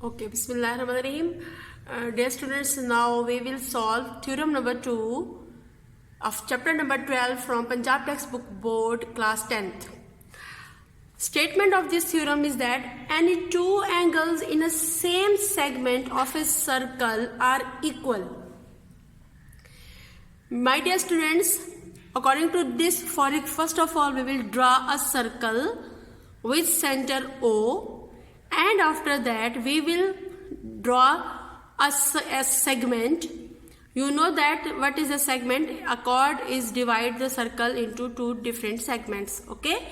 Okay, Bismillahirrahmanirrahim. Dear students, now we will solve theorem number 2 of chapter number 12 from Punjab textbook board class 10th. Statement of this theorem is that any two angles in a same segment of a circle are equal. My dear students, according to this, first of all we will draw a circle with center O. And after that we will draw a segment. You know that what is a segment? A chord is divide the circle into two different segments. Okay,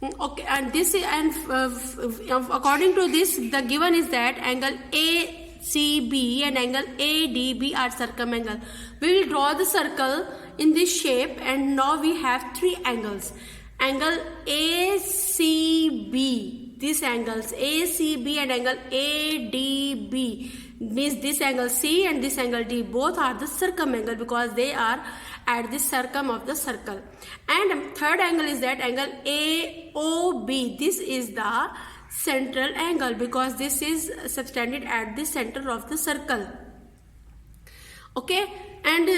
and this according to this, the given is that angle ACB and angle ADB are circumangle. We will draw the circle in this shape, and now we have three angles. Angle ACB, these angles ACB and angle ADB means this angle C and this angle D, both are the circumangle because they are at the circum of the circle. And third angle is that angle AOB, this is the central angle because this is subtended at the center of the circle. Okay, and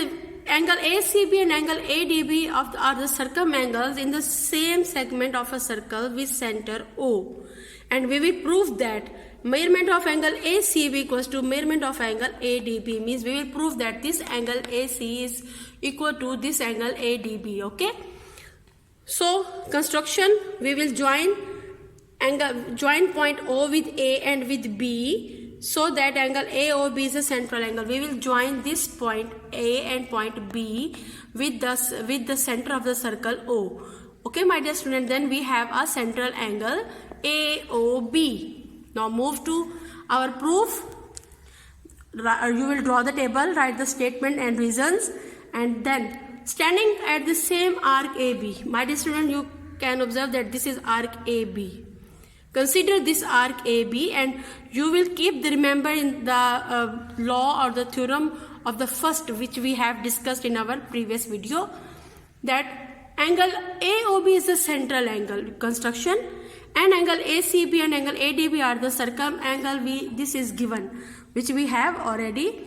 angle ACB and angle ADB are the circumangles in the same segment of a circle with center O. And we will prove that measurement of angle ACB equals to measurement of angle ADB, means we will prove that this angle AC is equal to this angle ADB. Okay, so construction, we will join point O with A and with B, so that angle AOB is a central angle. We will join this point A and point B with the center of the circle O. Okay, my dear student, then we have a central angle AOB. Now move to our proof. You will draw the table, write the statement and reasons, and then standing at the same arc AB. My dear student, you can observe that this is arc AB. Consider this arc AB, and you will keep the remember in the law or the theorem of the first, which we have discussed in our previous video, that angle AOB is the central angle construction, and angle ACB and angle ADB are the circumangle. This is given, which we have already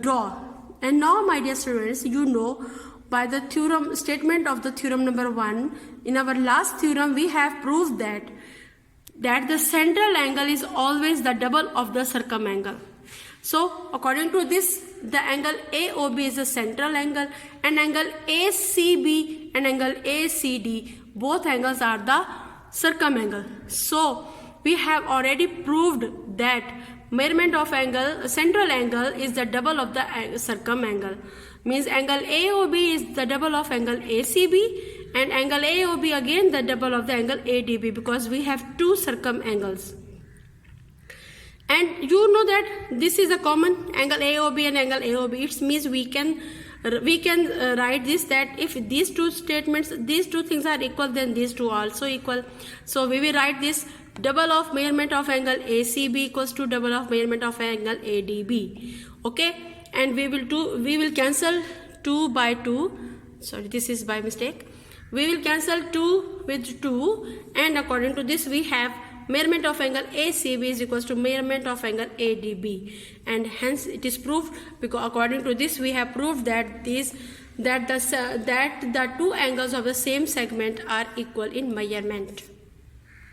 draw. And now, my dear students, you know by the theorem statement of the theorem number 1, in our last theorem we have proved that the central angle is always the double of the circumangle. So according to this, the angle AOB is the central angle, and angle ACB and angle ACD, both angles are the circumangle. So we have already proved that measurement of central angle is the double of the circumangle, means angle AOB is the double of angle ACB, and angle AOB again the double of the angle ADB, because we have two circumangles. And you know that this is a common angle AOB and angle AOB. It means we can write this, that if these two things are equal, then these two are also equal. So we will write this: double of measurement of angle ACB equals to double of measurement of angle ADB. Okay, and we will cancel 2 by 2. Sorry, this is by mistake. We will cancel 2 with 2, and according to this we have measurement of angle ACB is equals to measurement of angle ADB, and hence it is proved, because according to this we have proved that the two angles of the same segment are equal in measurement.